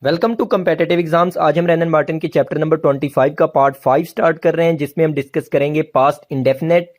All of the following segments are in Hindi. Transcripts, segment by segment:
Welcome to competitive exams. आज हम रैनन मार्टिन के चैप्टर नंबर 25 का पार्ट 5 स्टार्ट कर रहे हैं, जिसमें हम डिस्कस करेंगे पास्ट इंडेफिनेट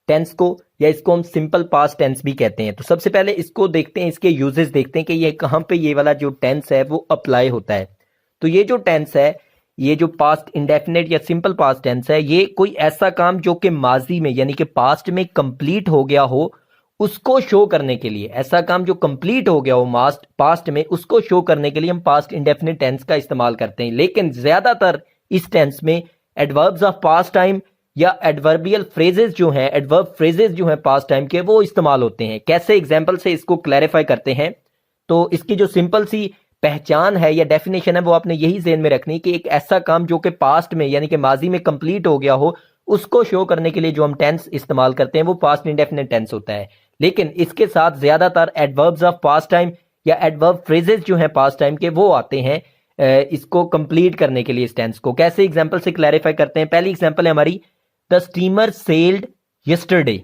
टेंस को, या इसको हम सिंपल पास्ट टेंस भी कहते हैं। तो सबसे पहले इसको देखते हैं, इसके यूजेस देखते हैं कि ये कहाँ पे ये वाला जो टेंस है वो अप्लाई होता है। तो ये जो टेंस है, ये जो पास्ट इंडेफिनेट या सिंपल पास्ट टेंस है, ये कोई ऐसा काम जो कि माजी में यानी कि पास्ट में कंप्लीट हो गया हो उसको शो करने के लिए, ऐसा काम जो कंप्लीट हो गया हो पास्ट में उसको शो करने के लिए हम पास्ट इंडेफिनिट टेंस का इस्तेमाल करते हैं। लेकिन ज्यादातर इस टेंस में एडवर्ब्स ऑफ पास्ट टाइम या एडवर्बियल फ्रेजेस जो हैं, एडवर्ब फ्रेजेस जो हैं पास्ट टाइम के, वो इस्तेमाल होते हैं। कैसे, एग्जांपल से इसको क्लैरिफाई करते हैं। तो इसकी जो सिंपल सी पहचान है या डेफिनेशन है वो आपने यही ज़हन में रखनी कि एक ऐसा काम जो कि पास्ट में यानी कि माजी में कंप्लीट हो गया हो उसको शो करने के लिए जो हम टेंस इस्तेमाल करते हैं वो पास्ट इंडेफिनिट टेंस होता है। लेकिन इसके साथ ज्यादातर एडवर्ब्स ऑफ पास्ट टाइम या एडवर्ब फ्रेजेस जो हैं पास्ट टाइम के वो आते हैं इसको कंप्लीट करने के लिए इस टेंस को। कैसे, एग्जांपल से क्लैरिफाई करते हैं। पहली एग्जांपल है हमारी, द स्टीमर सेल्ड यस्टरडे।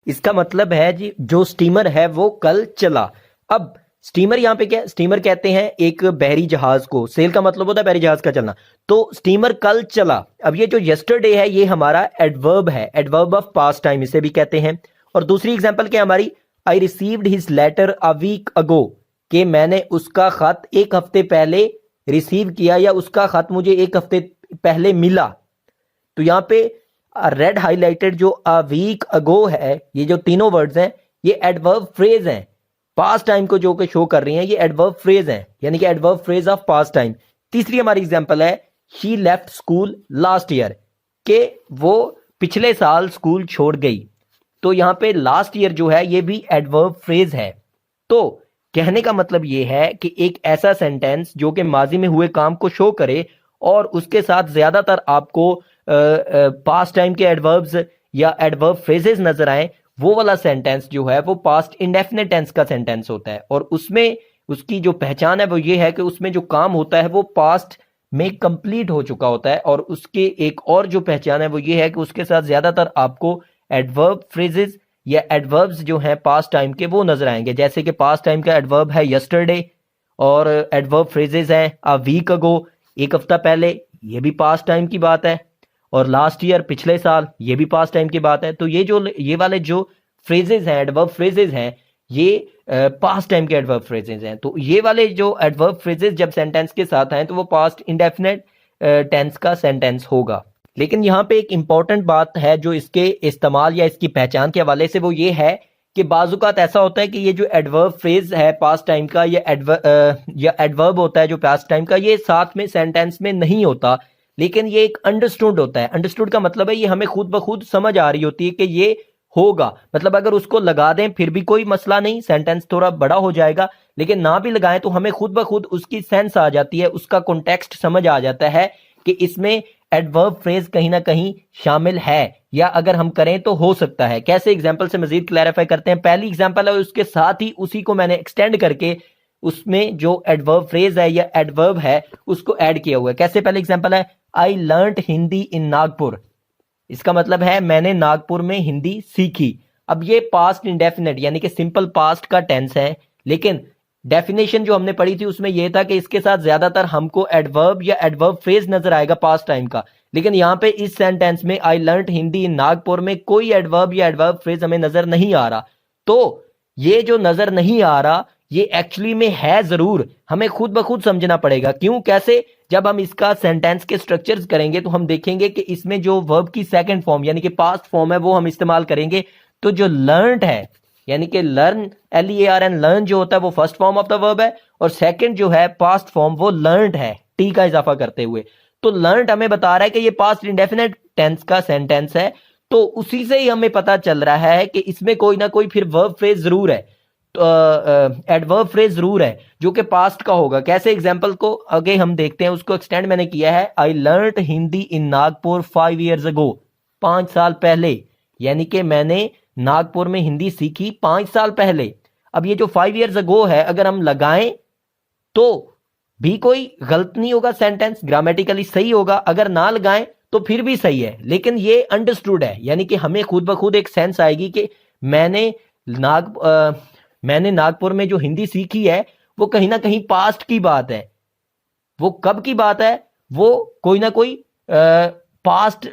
इसका मतलब है जी जो स्टीमर है वो कल चला। अब स्टीमर यहाँ पे क्या, स्टीमर कहते हैं एक बहरी जहाज को, सेल का मतलब होता है बहरी जहाज का चलना। तो स्टीमर कल चला। अब ये जो यस्टरडे है ये हमारा एडवर्ब है, एडवर्ब ऑफ पास्ट टाइम इसे भी कहते हैं। और दूसरी एग्जांपल क्या हमारी, I received his letter a week ago, कि मैंने उसका खत एक हफ्ते पहले रिसीव किया या उसका खत मुझे एक हफ्ते पहले मिला। तो यहाँ पे रेड हाईलाइटेड जो अ वीक अगो है, ये जो तीनों वर्ड्स हैं ये एडवर्ब फ्रेज हैं पास्ट टाइम को जो कि शो कर रही हैं, ये एडवर्ब फ्रेज हैं यानी कि adverb phrase of past time. तीसरी हमारी एग्जांपल है, she left school last year, के वो पिछले साल स्कूल छोड़ गई। तो यहाँ पे लास्ट ईयर जो है ये भी एडवर्ब फ्रेज है। तो कहने का मतलब ये है कि एक ऐसा सेंटेंस जो कि माजी में हुए काम को शो करे और उसके साथ ज्यादातर आपको पास्ट टाइम के एडवर्ब्स या एडवर्ब फ्रेजेस नजर आए, वो वाला सेंटेंस जो है वो पास्ट इंडेफिनिट टेंस का सेंटेंस होता है। और उसमें उसकी जो पहचान है वो ये है कि उसमें जो काम होता है वो पास्ट में कंप्लीट हो चुका होता है। और उसके एक और जो पहचान है वो ये है कि उसके साथ ज्यादातर आपको एडवर्ब फ्रेजेस या एडवर्ब्स जो हैं पास्ट टाइम के वो नजर आएंगे। जैसे कि पास्ट टाइम का एडवर्ब है यस्टरडे और एडवर्ब फ्रेजेस हैं अ वीक अगो, एक हफ्ता पहले, ये भी पास्ट टाइम की बात है। और लास्ट ईयर, पिछले साल, ये भी पास्ट टाइम की बात है। तो ये वाले जो फ्रेजेस हैं, एडवर्ब फ्रेजेस हैं, ये पास्ट टाइम के एडवर्ब फ्रेजेस हैं। तो ये वाले जो एडवर्ब फ्रेजेस जब सेंटेंस के साथ आए तो वो पास्ट इंडेफिनिट टेंस का सेंटेंस होगा। लेकिन यहाँ पे एक इंपॉर्टेंट बात है जो इसके इस्तेमाल या इसकी पहचान के हवाले से, वो ये है कि बाजुकात ऐसा होता है कि ये जो एडवर्ब फ्रेज है पास्ट टाइम का या एडवर्ब होता है जो पास्ट टाइम का, ये साथ में सेंटेंस में नहीं होता, लेकिन ये एक अंडरस्टूड होता है। अंडरस्टूड का मतलब है ये हमें खुद ब खुद समझ आ रही होती है कि ये होगा। मतलब अगर उसको लगा दें फिर भी कोई मसला नहीं, सेंटेंस थोड़ा बड़ा हो जाएगा, लेकिन ना भी लगाएं तो हमें खुद ब खुद उसकी सेंस आ जाती है, उसका कॉन्टेक्स्ट समझ आ जाता है कि इसमें एडवर्ब फ्रेज कहीं ना कहीं शामिल है, या अगर हम करें तो हो सकता है। कैसे, एग्जांपल से मजीद क्लैरिफाई करते हैं। पहली एग्जांपल है, उसके साथ ही उसी को मैंने एक्सटेंड करके उसमें जो एडवर्ब फ्रेज है या एडवर्ब है उसको ऐड किया हुआ है। कैसे, पहले एग्जांपल है, आई लर्नड हिंदी इन नागपुर। इसका मतलब है मैंने नागपुर में हिंदी सीखी। अब ये पास्ट इंडेफिनिट यानी कि सिंपल पास्ट का टेंस है, लेकिन डेफिनेशन जो हमने पढ़ी थी उसमें यह था कि इसके साथ ज्यादातर हमको एडवर्ब या एडवर्ब फ्रेज नजर आएगा पास्ट टाइम का। लेकिन यहाँ पे इस सेंटेंस में आई लर्नड हिंदी इन नागपुर में कोई एडवर्ब या एडवर्ब फ्रेज हमें नजर नहीं आ रहा। तो ये जो नजर नहीं आ रहा ये एक्चुअली में है जरूर, हमें खुद ब खुद समझना पड़ेगा। क्यों, कैसे, जब हम इसका सेंटेंस के स्ट्रक्चर्स करेंगे तो हम देखेंगे कि इसमें जो वर्ब की सेकंड फॉर्म यानी कि पास्ट फॉर्म है वो हम इस्तेमाल करेंगे। तो जो लर्नड है यानी कि लर्न, LEARN, लर्न जो होता है वो first form of the verb है, और सेकंड जो है पास्ट फॉर्म वो लर्नड है, टी का इजाफा करते हुए। तो लर्नड हमें बता रहा है कि ये पास्ट इंडेफिनिट टेंस का सेंटेंस है। तो उसी से ही हमें पता चल रहा है कि इसमें कोई ना कोई फिर वर्ब फ्रेज जरूर है, एडवर्ब फ्रेज जरूर है जो कि पास्ट का होगा। कैसे, एग्जांपल को आगे हम देखते हैं, उसको एक्सटेंड मैंने किया है, I learned Hindi in Nagpur 5 years ago, 5 साल पहले, यानी कि मैंने नागपुर में हिंदी सीखी 5 साल पहले। अब ये जो 5 years ago है अगर हम लगाएं तो भी कोई गलत नहीं होगा, सेंटेंस ग्रामेटिकली सही होगा। अगर ना लगाएं तो फिर भी सही है, लेकिन ये अंडरस्टूड है यानी कि हमें खुद ब खुद एक सेंस आएगी कि मैंने नागपुर में जो हिंदी सीखी है वो कहीं ना कहीं पास्ट की बात है। वो कब की बात है, वो कोई ना कोई पास्ट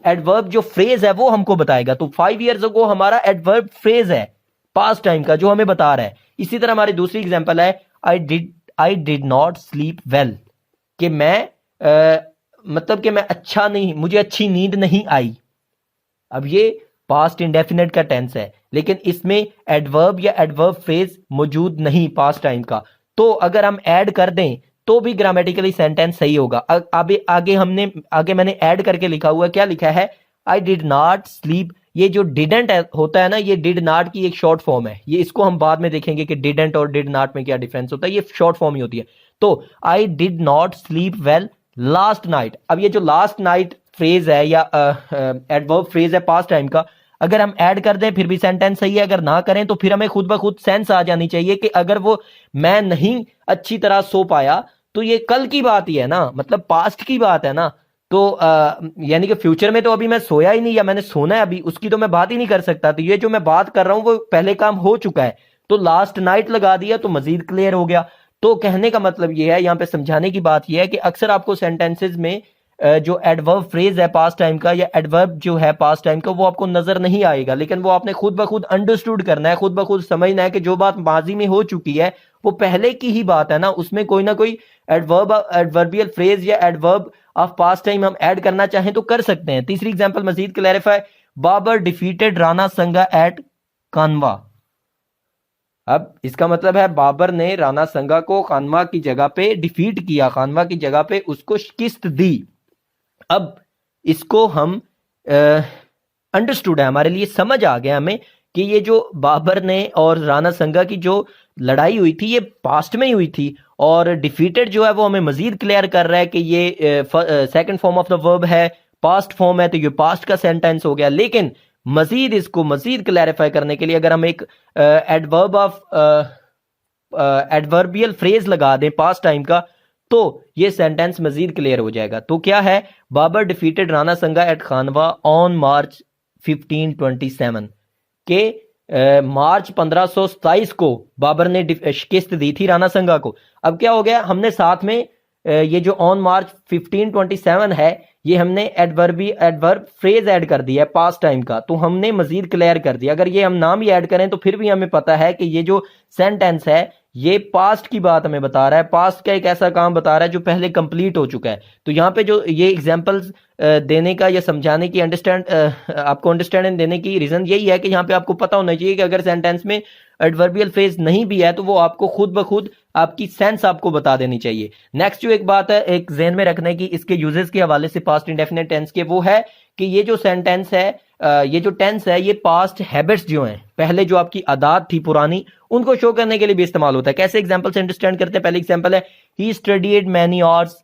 एडवर्ब जो फ्रेज है वो हमको बताएगा। तो 5 years ago हमारा एडवर्ब फ्रेज है पास्ट टाइम का जो हमें बता रहा है। इसी तरह हमारी दूसरी एग्जांपल है I did not sleep well, कि मैं मतलब कि मैं अच्छा नहीं, मुझे अच्छी नींद नहीं आई। अब ये पास्ट इंडेफिनेट का टेंस है, लेकिन इसमें एडवर्ब या एडवर्ब फ्रेज मौजूद नहीं पास्ट टाइम का। तो अगर हम ऐड कर दें तो भी ग्रामेटिकली सेंटेंस सही होगा। आगे मैंने ऐड करके लिखा हुआ, क्या लिखा है, आई डिड नॉट स्लीप। ये जो डिडंट होता है ना, ये डिड नॉट की एक शॉर्ट फॉर्म है। ये इसको हम बाद में देखेंगे कि डिडंट और डिड नॉट में क्या डिफरेंस होता है, ये शॉर्ट फॉर्म ही होती है। तो I did not sleep well last night. अब ये जो लास्ट नाइट फ्रेज है या एडवर्ब फ्रेज है पास्ट टाइम का, अगर हम ऐड कर दें फिर भी सेंटेंस सही है, अगर ना करें तो फिर हमें खुद ब खुद सेंस आ जानी चाहिए कि अगर वो मैं नहीं अच्छी तरह सो पाया तो ये कल की बात ही है ना, मतलब पास्ट की बात है ना। तो यानी कि फ्यूचर में तो अभी मैं सोया ही नहीं या मैंने सोना है अभी, उसकी तो मैं बात ही नहीं कर सकता। तो ये जो मैं बात कर रहा हूं वो पहले काम हो चुका है, तो लास्ट नाइट लगा दिया तो मजीद क्लियर हो गया। तो कहने का मतलब ये है, यहाँ पे समझाने की बात ये है कि अक्सर आपको सेंटेंसेज में जो एडवर्ब फ्रेज है पास्ट टाइम का या एडवर्ब जो है पास्ट टाइम का वो आपको नजर नहीं आएगा, लेकिन वो आपने खुद ब खुद अंडरस्टूड करना है, खुद ब खुद समझना है कि जो बात माजी में हो चुकी है वो पहले की ही बात है ना, उसमें कोई ना कोई एडवर्बियल फ्रेज या एडवर्ब ऑफ पास्ट टाइम हम ऐड करना चाहें तो कर सकते हैं। तीसरी एग्जांपल मजीद क्लैरिफाई, बाबर डिफीटेड राणा संगा एट कानवा। अब इसका मतलब है बाबर ने राणा संगा को खानवा की जगह पे डिफीट किया, खानवा की जगह पे उसको शिकस्त दी। अब इसको हम अंडरस्टूड है, हमारे लिए समझ आ गया हमें कि ये जो बाबर ने और राणा संगा की जो लड़ाई हुई थी ये पास्ट में ही हुई थी, और डिफीटेड जो है वो हमें मजीद क्लियर कर रहा है कि ये second form of the verb है, पास्ट फॉर्म है, तो ये पास्ट का सेंटेंस हो गया। लेकिन मजीद इसको मजीद क्लैरिफाई करने के लिए अगर हम एक एडवर्ब ऑफ एडवर्बियल फ्रेज लगा दें पास्ट टाइम का तो ये सेंटेंस मजीद क्लियर हो जाएगा। तो क्या है, बाबर डिफीटेड राणा संगा एट खानवा ऑन मार्च 1527, के मार्च 1527 को बाबर ने शिकस्त दी थी राणा संगा को। अब क्या हो गया, हमने साथ में ये जो ऑन मार्च 1527 है ये हमने एडवर्ब फ्रेज ऐड कर दिया है पास्ट टाइम का, तो हमने मजीद क्लियर कर दिया। अगर ये हम नाम ही ऐड करें तो फिर भी हमें पता है कि ये जो सेंटेंस है ये पास्ट की बात हमें बता रहा है, पास्ट का एक ऐसा काम बता रहा है जो पहले कंप्लीट हो चुका है। तो यहाँ पे जो ये एग्जांपल्स देने का या समझाने की आपको अंडरस्टैंडिंग देने की रीजन यही है कि यहाँ पे आपको पता होना चाहिए कि अगर सेंटेंस में एडवर्बियल फ्रेज नहीं भी है तो वो आपको खुद ब खुद आपकी सेंस आपको बता देनी चाहिए। नेक्स्ट जो एक बात है एक ज़हन में रखने की इसके यूजेस के हवाले से पास्ट इंडेफिनिट टेंस के, वो है कि ये जो सेंटेंस है ये जो टेंस है ये पास्ट हैबिट्स जो हैं, पहले जो आपकी आदत थी पुरानी, उनको शो करने के लिए भी इस्तेमाल होता है। कैसे एग्जांपल से अंडरस्टैंड करते हैं। पहली एग्जांपल है he studied many hours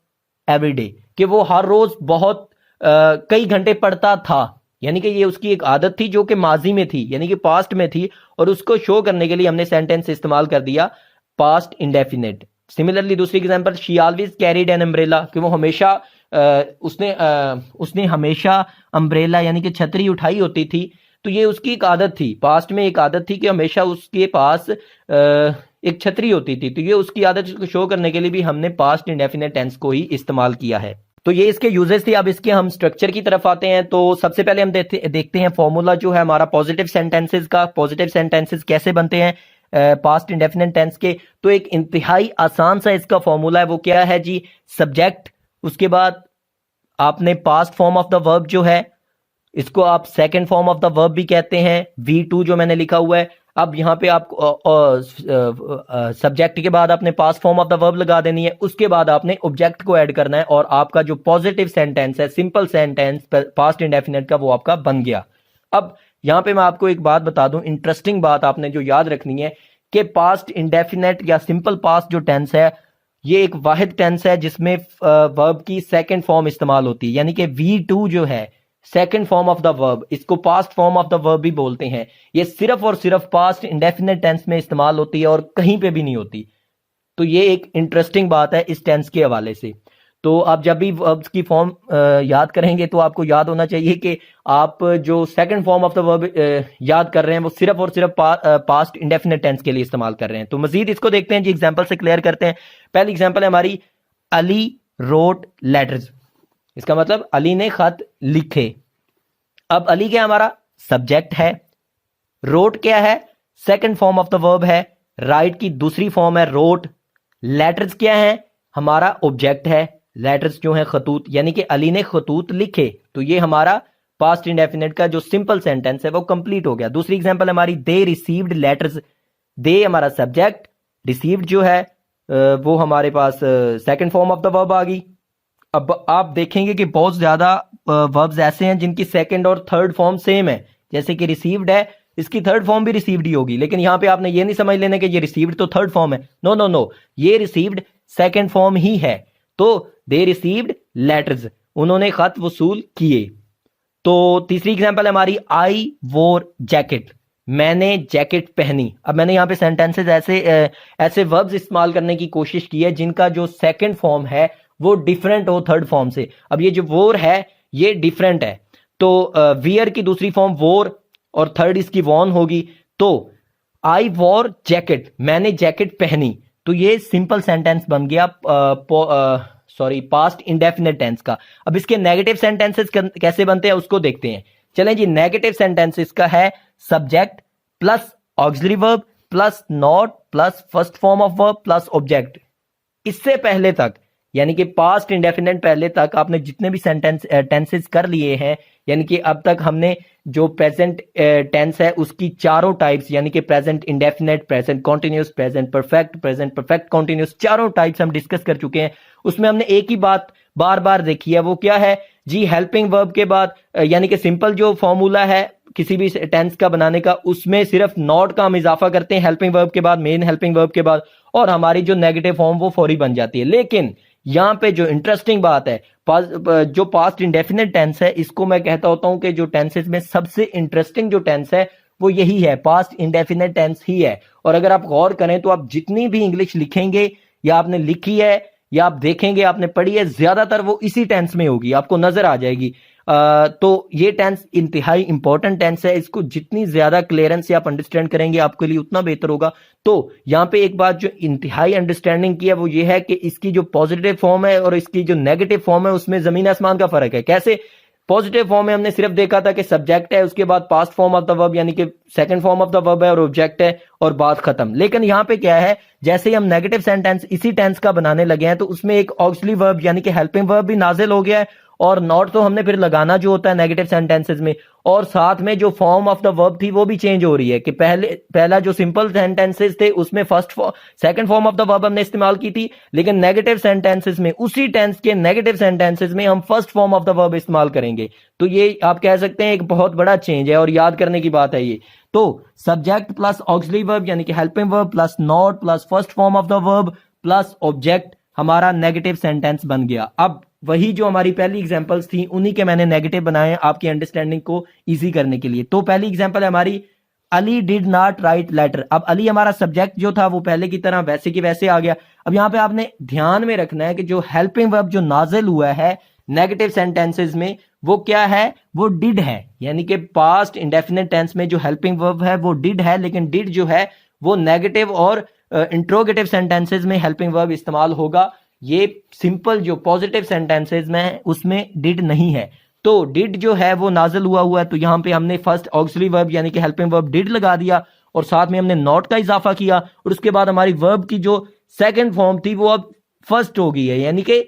every day, कि वो हर रोज बहुत कई घंटे पढ़ता था, यानी कि ये उसकी एक आदत थी जो कि माजी में थी यानी कि पास्ट में थी, और उसको शो करने के लिए हमने सेंटेंस इस्तेमाल कर दिया पास्ट इंडेफिनिट। सिमिलरली दूसरी example, she always carried an umbrella, कि वो हमेशा उसने हमेशा अम्ब्रेला यानी कि छतरी उठाई होती थी। तो ये उसकी एक आदत थी, पास्ट में एक आदत थी कि हमेशा उसके पास एक छतरी होती थी। तो ये उसकी आदत को शो करने के लिए भी हमने पास्ट इंडेफिनिट टेंस को ही इस्तेमाल किया है। तो ये इसके यूजेस थे। अब इसके हम स्ट्रक्चर की तरफ आते हैं। तो सबसे पहले हम देखते हैं फॉर्मूला जो है हमारा पॉजिटिव सेंटेंसेस का। पॉजिटिव सेंटेंसेस कैसे बनते हैं पास्ट इंडेफिनिट टेंस के। तो एक इंतहाई आसान सा इसका फॉर्मूला है, वो क्या है जी, सब्जेक्ट, उसके बाद आपने past form of the verb जो है इसको आप second form of the verb भी कहते हैं, V2 जो मैंने लिखा हुआ है। अब यहाँ पे आप सब्जेक्ट के बाद आपने past form of the verb लगा देनी है, उसके बाद आपने ऑब्जेक्ट को ऐड करना है और आपका जो पॉजिटिव सेंटेंस है, सिंपल सेंटेंस पास्ट इंडेफिनिट का, वो आपका बन गया। अब यहाँ पे मैं आपको एक बात बता दूं, इंटरेस्टिंग बात आपने जो याद रखनी है कि पास्ट इंडेफिनिट या सिंपल पास्ट जो टेंस है ये एक वाहिद टेंस है जिसमें वर्ब की सेकंड फॉर्म इस्तेमाल होती है, यानी कि V2 जो है second form of the verb, इसको past form of the verb भी बोलते हैं। ये सिर्फ और सिर्फ पास्ट इंडेफिनिट टेंस में इस्तेमाल होती है और कहीं पे भी नहीं होती। तो ये एक इंटरेस्टिंग बात है इस टेंस के हवाले से। तो आप जब भी वर्ब्स की फॉर्म याद करेंगे तो आपको याद होना चाहिए कि आप जो second form of the verb याद कर रहे हैं वो सिर्फ और सिर्फ पास्ट इंडेफिनिट टेंस के लिए इस्तेमाल कर रहे हैं। तो मजीद इसको देखते हैं जी, एग्जांपल से क्लियर करते हैं। पहली एग्जांपल है हमारी, अली रोट लेटर्स, इसका मतलब अली ने खत लिखे। अब अली क्या हमारा सब्जेक्ट है, रोट क्या है second form of the verb है, राइट की दूसरी फॉर्म है रोट, लेटर्स क्या है हमारा ऑब्जेक्ट है, लेटर्स जो है खतूत, यानी कि अली ने खतूत लिखे। तो ये हमारा पास्ट इंडेफिनिट का जो सिंपल सेंटेंस है वो कंप्लीट हो गया। दूसरी एग्जांपल हमारी दे रिसीव्ड लेटर्स, दे हमारा सब्जेक्ट, रिसीव्ड जो है वो हमारे पास second form of the verb आ गई। अब आप देखेंगे कि बहुत ज्यादा वर्ब्स ऐसे हैं जिनकी सेकंड और थर्ड फॉर्म सेम है, जैसे कि रिसीव्ड है, इसकी थर्ड फॉर्म भी रिसीव्ड ही होगी, लेकिन यहां पे आपने ये नहीं समझ लेना कि ये रिसीव्ड तो थर्ड फॉर्म है, नो नो नो, ये रिसीव्ड सेकंड फॉर्म ही है। तो दे रिसीव्ड लेटर्स, उन्होंने खत वसूल किए। तो तीसरी एग्जांपल है हमारी आई वोर जैकेट, मैंने जैकेट पहनी। अब मैंने यहाँ पे सेंटेंसेस ऐसे वर्ब्स इस्तेमाल करने की कोशिश की है जिनका जो सेकंड फॉर्म है वो डिफरेंट हो थर्ड फॉर्म से। अब ये जो वोर है ये डिफरेंट है, तो वियर की दूसरी फॉर्म वोर और थर्ड इसकी वॉन होगी। तो आई वॉर जैकेट, मैंने जैकेट पहनी, तो ये सिंपल सेंटेंस बन गया पास्ट इंडेफिनिट टेंस का। अब इसके नेगेटिव सेंटेंसेस कैसे बनते हैं उसको देखते हैं। चलें जी, नेगेटिव सेंटेंसेस का है subject plus auxiliary verb plus not plus first form of verb plus object. इससे पहले तक यानी कि पास्ट इंडेफिनिट पहले तक आपने जितने भी टेंसेस कर लिए हैं, यानी कि अब तक हमने जो प्रेजेंट टेंस है उसकी चारों टाइप्स यानी कि present indefinite, present continuous, present perfect continuous, चारों टाइप्स हम डिस्कस कर चुके हैं। उसमें हमने एक ही बात बार बार देखी है, वो क्या है जी, हेल्पिंग वर्ब के बाद यानी कि सिंपल जो फॉर्मूला है किसी भी टेंस का बनाने का, उसमें सिर्फ नॉट का हम इजाफा करते हैं हेल्पिंग वर्ब के बाद, मेन हेल्पिंग वर्ब के बाद, और हमारी जो नेगेटिव फॉर्म वो फौरी बन जाती है। लेकिन यहां पे जो इंटरेस्टिंग बात है, जो पास्ट इंडेफिनिट टेंस है, इसको मैं कहता होता हूं कि जो टेंसेस में सबसे इंटरेस्टिंग जो टेंस है वो यही है, पास्ट इंडेफिनिट टेंस ही है। और अगर आप गौर करें तो आप जितनी भी इंग्लिश लिखेंगे या आपने लिखी है या आप देखेंगे आपने पढ़ी है, ज्यादातर वो इसी टेंस में होगी, आपको नजर आ जाएगी। तो ये टेंस इंतहाई इंपॉर्टेंट टेंस है, इसको जितनी ज्यादा क्लियरेंस से आप अंडरस्टैंड करेंगे आपके लिए उतना बेहतर होगा। तो यहाँ पे एक बात जो इंतहाई अंडरस्टैंडिंग की है वो ये है कि इसकी जो पॉजिटिव फॉर्म है और इसकी जो नेगेटिव फॉर्म है उसमें जमीन आसमान का फर्क है। कैसे? पॉजिटिव फॉर्म में हमने सिर्फ देखा था कि सब्जेक्ट है, उसके बाद past form of the verb यानी कि second form of the verb है और ऑब्जेक्ट है और बात खत्म। लेकिन यहाँ पे क्या है, जैसे ही हम नेगेटिव सेंटेंस इसी टेंस का बनाने लगे हैं तो उसमें एक ऑक्सिलरी वर्ब यानी कि हेल्पिंग वर्ब भी नाजिल हो गया है, और नॉट तो हमने फिर लगाना जो होता है नेगेटिव सेंटेंसेस में, और साथ में जो फॉर्म ऑफ द वर्ब थी वो भी चेंज हो रही है कि पहला जो सिंपल सेंटेंसेस थे उसमें second form of the verb हमने इस्तेमाल की थी, लेकिन नेगेटिव सेंटेंसेस में उसी टेंस के नेगेटिव सेंटेंसेस में हम first form of the verb इस्तेमाल करेंगे। तो ये आप कह सकते हैं एक बहुत बड़ा चेंज है और याद करने की बात है ये। तो सब्जेक्ट प्लस ऑक्सिलरी वर्ब यानी कि helping verb plus not plus first form of the verb plus object हमारा नेगेटिव सेंटेंस बन गया। अब वही जो हमारी पहली एग्जांपल्स थी उन्हीं के मैंने नेगेटिव बनाए आपकी अंडरस्टैंडिंग को इजी करने के लिए। तो पहली एग्जांपल है हमारी Ali did not write letter. अब अली हमारा सब्जेक्ट जो था वो पहले की तरह वैसे की वैसे आ गया। अब यहां पे आपने ध्यान में रखना है कि जो हेल्पिंग वर्ब जो नाजिल हुआ है नेगेटिव सेंटेंसेस में वो क्या है, वो डिड है, यानी कि पास्ट इंडेफिनिट टेंस में जो हेल्पिंग वर्ब है वो डिड है, लेकिन डिड जो है वो नेगेटिव और इंट्रोगेटिव सेंटेंसेस में हेल्पिंग वर्ब इस्तेमाल होगा। ये सिंपल जो पॉजिटिव सेंटेंसेस में है उसमें डिड नहीं है। तो डिड जो है वो नाजिल हुआ है, तो यहां पे हमने फर्स्ट ऑक्सिलरी वर्ब यानी कि हेल्पिंग वर्ब डिड लगा दिया और साथ में हमने नॉट का इजाफा किया, और उसके बाद हमारी वर्ब की जो सेकंड फॉर्म थी वो अब फर्स्ट हो गई है, यानी कि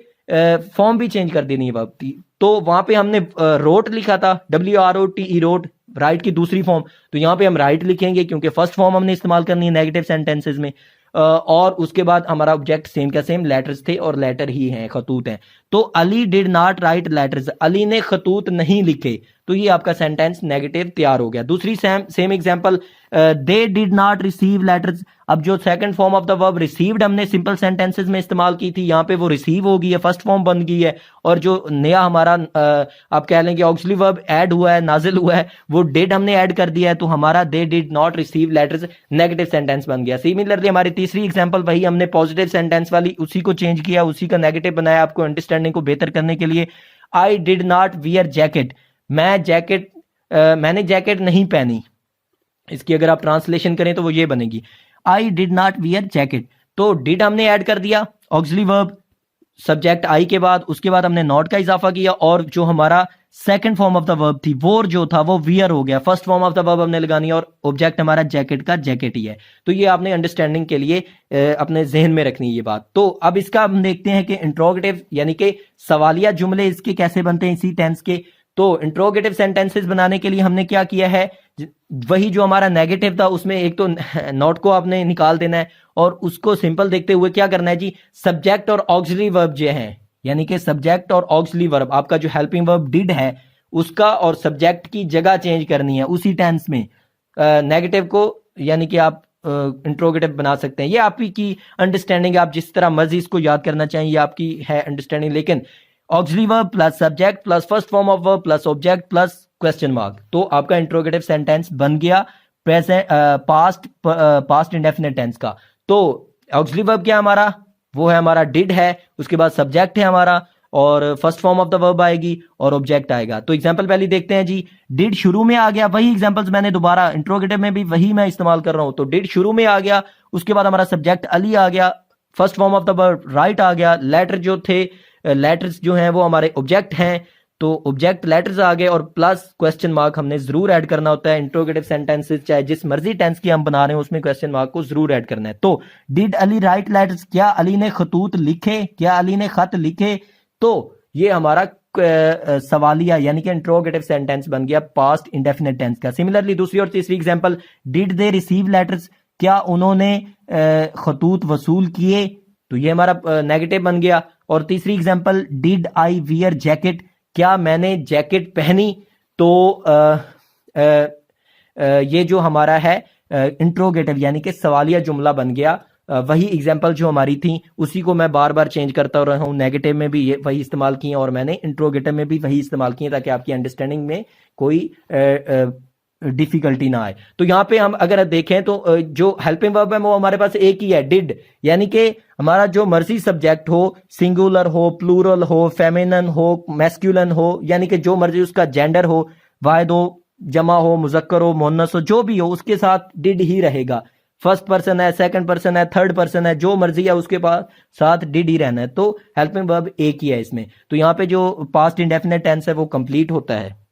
फॉर्म भी चेंज कर देनी है वर्ब की। तो वहां पे हमने रोट लिखा था, WROTE रोट, राइट की दूसरी फॉर्म, तो यहां पे हम राइट लिखेंगे क्योंकि फर्स्ट फॉर्म हमने इस्तेमाल करनी है नेगेटिव सेंटेंसेस में। और उसके बाद हमारा ऑब्जेक्ट सेम का सेम लेटर्स थे और लेटर ही हैं, खतूत हैं। तो Ali did not write letters, Ali ने खतूत नहीं लिखे, तो ये आपका सेंटेंस नेगेटिव तैयार हो गया। दूसरी same example, they did not receive letters. अब जो second form of the verb received हमने सिंपल सेंटेंसेस में इस्तेमाल की थी, यहाँ पे वो रिसीव हो गई है, फर्स्ट फॉर्म बन गई है, और जो नया हमारा आप कह लेंगे ऑक्सिलरी वर्ब ऐड हुआ है, नाजिल हुआ है, वो डिड हमने ऐड कर दिया है, तो हमारा they did not receive letters negative sentence बन गया। सिमिलरली हमारी तीसरी एग्जांपल वही, हमने पॉजिटिव सेंटेंस वाली उसी को चेंज किया, उसी का नेगेटिव बनाया आपको अंडरस्टैंडिंग को बेहतर करने के लिए। I did not wear jacket, मैंने जैकेट नहीं पहनी, इसकी अगर आप ट्रांसलेशन करें तो वो ये बनेगी, I did not wear jacket. तो डिड हमने ऐड कर दिया ऑक्सिलरी वर्ब, सब्जेक्ट आई के बाद उसके बाद हमने नॉट का इजाफा किया और जो हमारा second form of the verb थी वो जो था वो वियर हो गया। First form of the verb हमने लगानी है और ऑब्जेक्ट हमारा जैकेट का जैकेट ही है। तो ये आपने अंडरस्टैंडिंग के लिए अपने जहन में रखनी है ये बात। तो अब इसका हम देखते हैं कि इंट्रोगेटिव यानी कि सवालिया जुमले इसके कैसे बनते हैं इसी टेंस के। तो इंट्रोगेटिव सेंटेंसेस बनाने के लिए हमने क्या किया है, वही जो हमारा नेगेटिव था उसमें एक तो नॉट को आपने निकाल देना है और उसको सिंपल देखते हुए क्या करना है जी, सब्जेक्ट और ऑक्सिलरी वर्ब जो है यानी कि सब्जेक्ट और ऑक्सिलरी वर्ब आपका जो हेल्पिंग वर्ब डिड है उसका और सब्जेक्ट की जगह चेंज करनी है उसी टेंस में नेगेटिव को, यानी कि आप इंट्रोगेटिव बना सकते हैं। ये आपकी अंडरस्टैंडिंग, आप जिस तरह मर्जी इसको याद करना चाहिए ये आपकी है अंडरस्टैंडिंग। लेकिन auxiliary verb plus subject plus first form of verb plus object plus question mark, तो आपका इंट्रोगेटिव सेंटेंस बन गया प्रेजेंट पास्ट इंडेफिनिट टेंस का। तो ऑक्सिलरी वर्ब क्या हमारा, वो है हमारा डिड है, उसके बाद सब्जेक्ट है हमारा और first form of the verb आएगी और ऑब्जेक्ट आएगा। तो एग्जांपल पहले देखते हैं जी। डिड शुरू में आ गया, वही एग्जांपल्स मैंने दोबारा इंट्रोगेटिव में भी वही मैं इस्तेमाल कर रहा हूं। तो डिड शुरू में आ गया, उसके बाद हमारा सब्जेक्ट अली आ गया, first form of the verb right आ गया, लेटर जो थे लेटर्स जो हैं वो हमारे ऑब्जेक्ट हैं, तो ऑब्जेक्ट लेटर्स आ गए और प्लस क्वेश्चन मार्क हमने जरूर ऐड करना होता है। इंट्रोगेटिव सेंटेंसेस चाहे जिस मर्जी टेंस की हम बना रहे हैं उसमें क्वेश्चन मार्क को जरूर ऐड करना है। तो डिड अली राइट लेटर्स, क्या अली ने खतूत लिखे, क्या अली ने खत लिखे, तो ये हमारा सवालिया यानी कि इंट्रोगेटिव सेंटेंस बन गया पास्ट इंडेफिनिट टेंस का। सिमिलरली दूसरी और तीसरी example, did they receive letters, क्या उन्होंने खतूत वसूल किए, तो ये हमारा नेगेटिव बन गया। और तीसरी example, did I wear jacket, क्या मैंने जैकेट पहनी, तो ये जो हमारा है इंट्रोगेटिव यानी कि सवालिया जुमला बन गया। वही एग्जांपल जो हमारी थी उसी को मैं बार बार चेंज करता रहा हूँ, नेगेटिव में भी ये वही इस्तेमाल किए और मैंने इंट्रोगेटिव में भी वही इस्तेमाल किए ताकि आपकी अंडरस्टैंडिंग में कोई डिफिकल्टी ना आए। तो यहाँ पे हम अगर देखें तो जो हेल्पिंग वर्ब है वो हमारे पास एक ही है, डिड, यानी कि हमारा जो मर्जी सब्जेक्ट हो, सिंगुलर हो, प्लूरल हो, फेमिनन हो, मैस्कुलिन हो, यानी कि जो मर्जी उसका जेंडर हो, वाहिद हो, जमा हो, मुजक्कर हो, मुन्नस हो, जो भी हो उसके साथ डिड ही रहेगा। फर्स्ट पर्सन है, सेकंड पर्सन है, थर्ड पर्सन है, जो मर्जी है उसके पास साथ डिड ही रहना है। तो हेल्पिंग वर्ब एक ही है इसमें। तो यहाँ पे जो पास्ट इंडेफिनिट टेंस है वो कंप्लीट होता है।